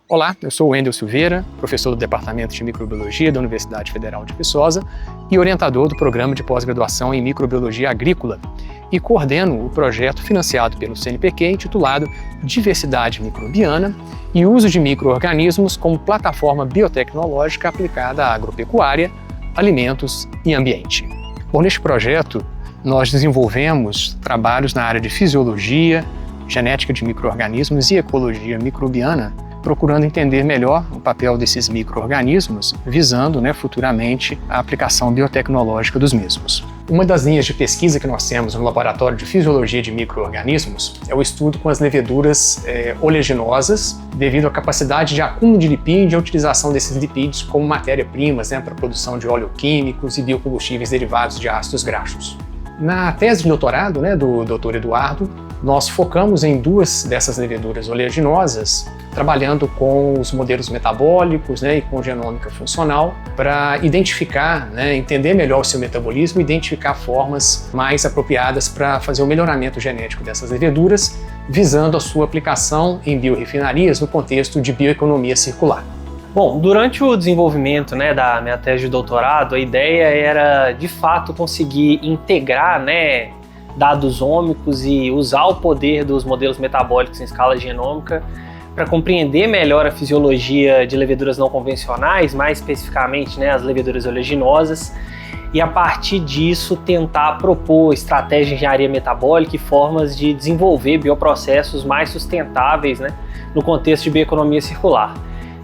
Olá, eu sou o Wendel Silveira, professor do Departamento de Microbiologia da Universidade Federal de Viçosa e orientador do Programa de Pós-Graduação em Microbiologia Agrícola e coordeno o projeto financiado pelo CNPq intitulado Diversidade Microbiana e Uso de Micro-Organismos como Plataforma Biotecnológica aplicada à agropecuária, alimentos e ambiente. Bom, neste projeto, nós desenvolvemos trabalhos na área de fisiologia, genética de micro-organismos e ecologia microbiana, procurando entender melhor o papel desses micro-organismos, visando futuramente a aplicação biotecnológica dos mesmos. Uma das linhas de pesquisa que nós temos no Laboratório de Fisiologia de Micro-Organismos é o estudo com as leveduras oleaginosas, devido à capacidade de acúmulo de lipídio e a utilização desses lipídios como matéria-primas para a produção de oleoquímicos e biocombustíveis derivados de ácidos graxos. Na tese de doutorado do Dr. Eduardo, nós focamos em duas dessas leveduras oleaginosas, trabalhando com os modelos metabólicos e com genômica funcional, para identificar, entender melhor o seu metabolismo e identificar formas mais apropriadas para fazer o melhoramento genético dessas leveduras, visando a sua aplicação em biorefinarias no contexto de bioeconomia circular. Bom, durante o desenvolvimento da minha tese de doutorado, a ideia era, de fato, conseguir integrar dados ômicos e usar o poder dos modelos metabólicos em escala genômica para compreender melhor a fisiologia de leveduras não convencionais, mais especificamente as leveduras oleaginosas, e a partir disso tentar propor estratégias de engenharia metabólica e formas de desenvolver bioprocessos mais sustentáveis no contexto de bioeconomia circular.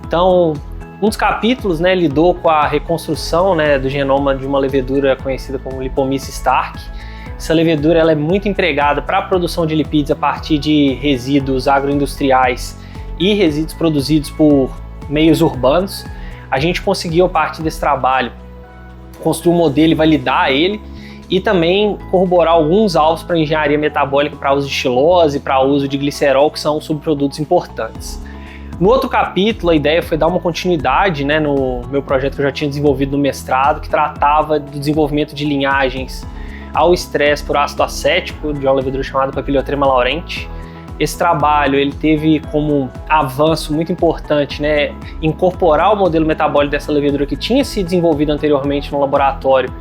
Então, um dos capítulos lidou com a reconstrução do genoma de uma levedura conhecida como Lipomyces stark. Essa levedura ela é muito empregada para a produção de lipídios a partir de resíduos agroindustriais e resíduos produzidos por meios urbanos. A gente conseguiu, a partir desse trabalho, construir um modelo e validar ele e também corroborar alguns alvos para engenharia metabólica para uso de xilose, para uso de glicerol, que são subprodutos importantes. No outro capítulo, a ideia foi dar uma continuidade no meu projeto que eu já tinha desenvolvido no mestrado, que tratava do desenvolvimento de linhagens ao estresse por ácido acético de uma levedura chamada Papiliotrema laurenti. Esse trabalho ele teve como avanço muito importante incorporar o modelo metabólico dessa levedura que tinha sido desenvolvido anteriormente no laboratório,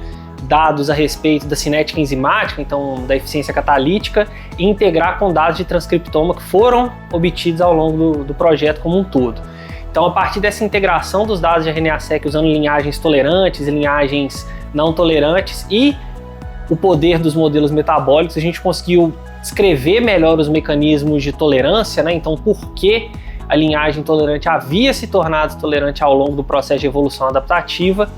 dados a respeito da cinética enzimática, então da eficiência catalítica, e integrar com dados de transcriptoma que foram obtidos ao longo do projeto como um todo. Então, a partir dessa integração dos dados de RNA-seq usando linhagens tolerantes e linhagens não tolerantes e o poder dos modelos metabólicos, a gente conseguiu descrever melhor os mecanismos de tolerância, então por que a linhagem tolerante havia se tornado tolerante ao longo do processo de evolução adaptativa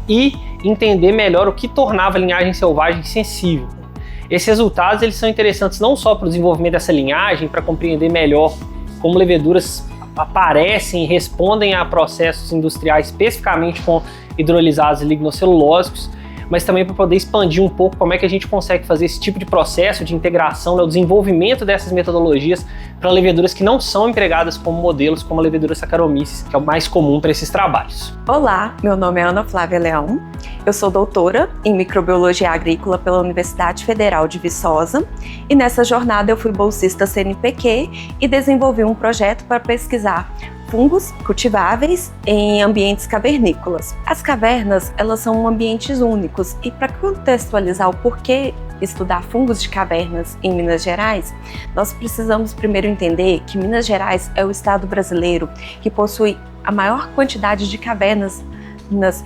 e entender melhor o que tornava a linhagem selvagem sensível. Esses resultados eles são interessantes não só para o desenvolvimento dessa linhagem, para compreender melhor como leveduras aparecem e respondem a processos industriais, especificamente com hidrolisados lignocelulósicos, mas também para poder expandir um pouco como é que a gente consegue fazer esse tipo de processo de integração, o desenvolvimento dessas metodologias para leveduras que não são empregadas como modelos, como a levedura Saccharomyces, que é o mais comum para esses trabalhos. Olá, meu nome é Ana Flávia Leão, eu sou doutora em Microbiologia Agrícola pela Universidade Federal de Viçosa e nessa jornada eu fui bolsista CNPq e desenvolvi um projeto para pesquisar fungos cultiváveis em ambientes cavernícolas. As cavernas, elas são ambientes únicos e para contextualizar o porquê estudar fungos de cavernas em Minas Gerais, nós precisamos primeiro entender que Minas Gerais é o estado brasileiro que possui a maior quantidade de cavernas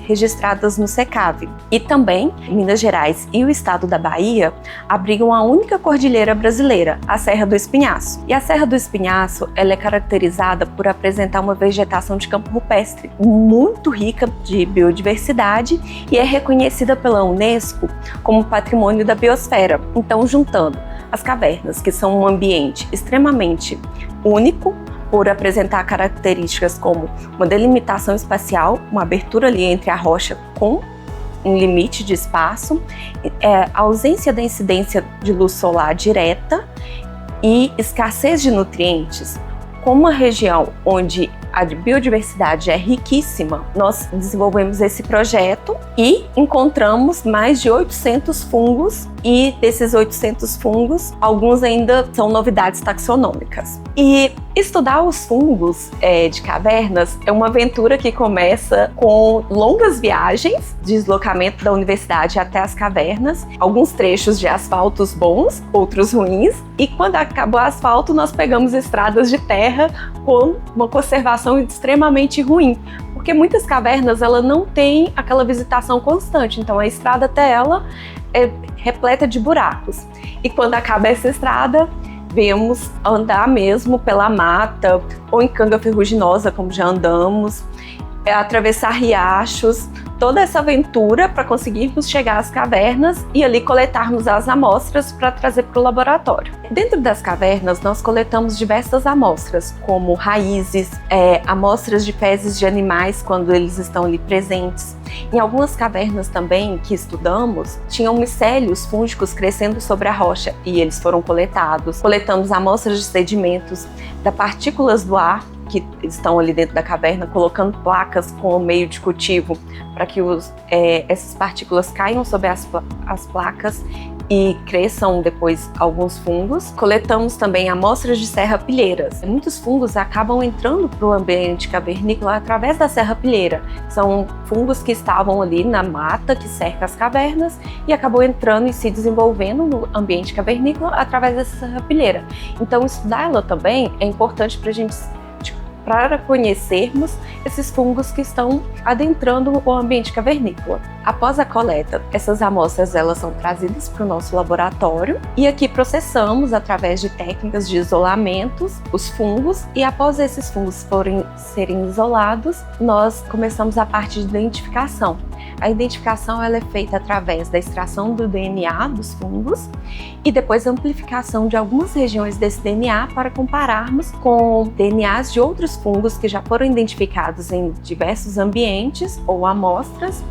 registradas no SECAV. E também, Minas Gerais e o estado da Bahia abrigam a única cordilheira brasileira, a Serra do Espinhaço. E a Serra do Espinhaço ela é caracterizada por apresentar uma vegetação de campo rupestre muito rica de biodiversidade e é reconhecida pela Unesco como Patrimônio da Biosfera. Então, juntando as cavernas, que são um ambiente extremamente único, por apresentar características como uma delimitação espacial, uma abertura ali entre a rocha com um limite de espaço, a ausência da incidência de luz solar direta e escassez de nutrientes. Como uma região onde a biodiversidade é riquíssima, nós desenvolvemos esse projeto e encontramos mais de 800 fungos E desses 800 fungos, alguns ainda são novidades taxonômicas. E estudar os fungos de cavernas é uma aventura que começa com longas viagens, deslocamento da universidade até as cavernas, alguns trechos de asfaltos bons, outros ruins, e quando acabou o asfalto, nós pegamos estradas de terra com uma conservação extremamente ruim, porque muitas cavernas ela não tem aquela visitação constante, então a estrada até ela é repleta de buracos. E quando acaba essa estrada, vemos andar mesmo pela mata ou em canga ferruginosa, como já andamos, atravessar riachos, toda essa aventura para conseguirmos chegar às cavernas e ali coletarmos as amostras para trazer para o laboratório. Dentro das cavernas, nós coletamos diversas amostras, como raízes, amostras de fezes de animais quando eles estão ali presentes. Em algumas cavernas também que estudamos, tinham micélios fúngicos crescendo sobre a rocha e eles foram coletados. Coletamos amostras de sedimentos, das partículas do ar que estão ali dentro da caverna, colocando placas com o meio de cultivo para que essas partículas caiam sobre as placas e cresçam depois alguns fungos. Coletamos também amostras de serrapilheiras. Muitos fungos acabam entrando para o ambiente cavernícola através da serrapilheira. São fungos que estavam ali na mata que cerca as cavernas e acabou entrando e se desenvolvendo no ambiente cavernícola através dessa serrapilheira. Então estudar ela também é importante para conhecermos esses fungos que estão adentrando o ambiente cavernícola. Após a coleta, essas amostras elas são trazidas para o nosso laboratório e aqui processamos através de técnicas de isolamentos os fungos e após esses fungos serem isolados, nós começamos a parte de identificação. A identificação ela é feita através da extração do DNA dos fungos e depois a amplificação de algumas regiões desse DNA para compararmos com DNAs de outros fungos que já foram identificados em diversos ambientes ou amostras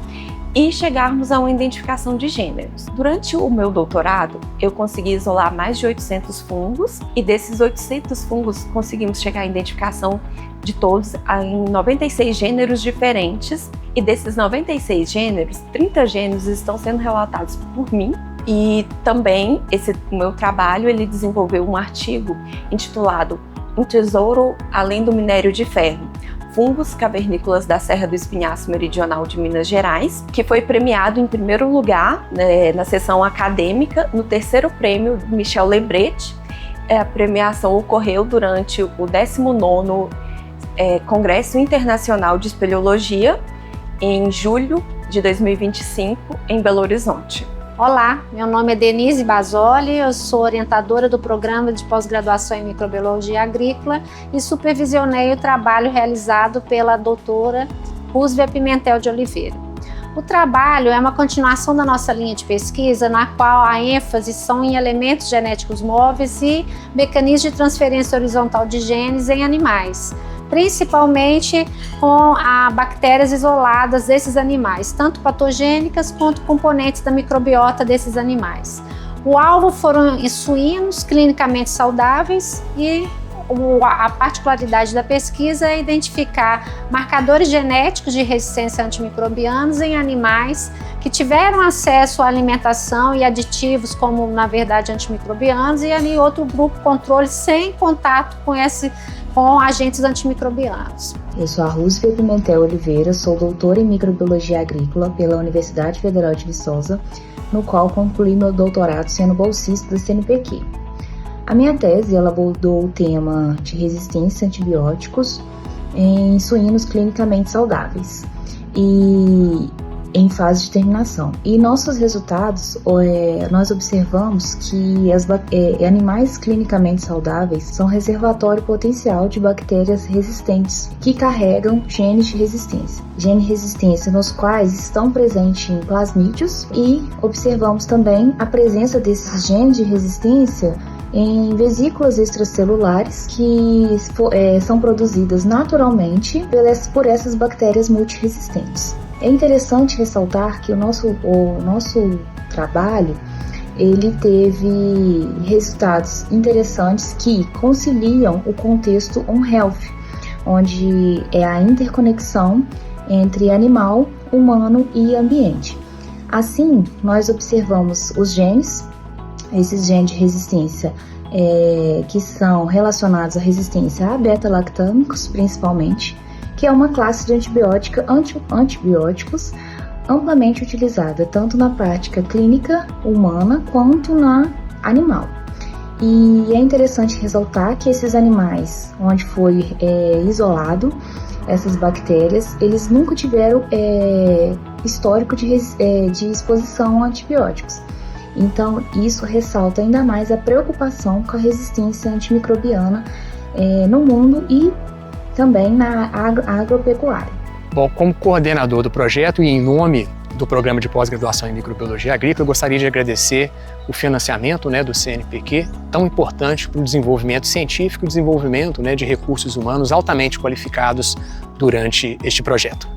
e chegarmos a uma identificação de gêneros. Durante o meu doutorado, eu consegui isolar mais de 800 fungos e desses 800 fungos conseguimos chegar à identificação de todos em 96 gêneros diferentes e desses 96 gêneros, 30 gêneros estão sendo relatados por mim e também o meu trabalho ele desenvolveu um artigo intitulado Um Tesouro Além do Minério de Ferro, fungos cavernícolas da Serra do Espinhaço Meridional de Minas Gerais, que foi premiado em primeiro lugar na sessão acadêmica no terceiro prêmio Michel Lebret. A premiação ocorreu durante o 19º Congresso Internacional de Espeleologia, em julho de 2025, em Belo Horizonte. Olá, meu nome é Denise Basoli, eu sou orientadora do Programa de Pós-Graduação em Microbiologia Agrícola e supervisionei o trabalho realizado pela doutora Rúsvia Pimentel de Oliveira. O trabalho é uma continuação da nossa linha de pesquisa, na qual a ênfase são em elementos genéticos móveis e mecanismos de transferência horizontal de genes em animais, principalmente com bactérias isoladas desses animais, tanto patogênicas quanto componentes da microbiota desses animais. O alvo foram suínos clinicamente saudáveis e a particularidade da pesquisa é identificar marcadores genéticos de resistência a antimicrobianos em animais que tiveram acesso à alimentação e aditivos como, na verdade, antimicrobianos e ali outro grupo controle sem contato com agentes antimicrobianos. Eu sou a Rúsvia Pimentel Oliveira, sou doutora em microbiologia agrícola pela Universidade Federal de Viçosa, no qual concluí meu doutorado sendo bolsista da CNPq. A minha tese ela abordou o tema de resistência a antibióticos em suínos clinicamente saudáveis e em fase de terminação. E nossos resultados, nós observamos que animais clinicamente saudáveis são reservatório potencial de bactérias resistentes que carregam genes de resistência. Gene de resistência nos quais estão presentes em plasmídeos e observamos também a presença desses genes de resistência em vesículas extracelulares que são produzidas naturalmente por essas bactérias multiresistentes. É interessante ressaltar que o nosso trabalho ele teve resultados interessantes que conciliam o contexto One Health, onde é a interconexão entre animal, humano e ambiente. Assim, nós observamos os genes, esses genes de resistência que são relacionados à resistência a beta-lactâmicos, principalmente, que é uma classe de antibióticos amplamente utilizada tanto na prática clínica humana quanto na animal. E é interessante ressaltar que esses animais, onde foi isolado essas bactérias, eles nunca tiveram histórico de exposição a antibióticos. Então, isso ressalta ainda mais a preocupação com a resistência antimicrobiana no mundo e também na agropecuária. Bom, como coordenador do projeto e em nome do Programa de Pós-Graduação em Microbiologia Agrícola, eu gostaria de agradecer o financiamento do CNPq, tão importante para o desenvolvimento científico e desenvolvimento de recursos humanos altamente qualificados durante este projeto.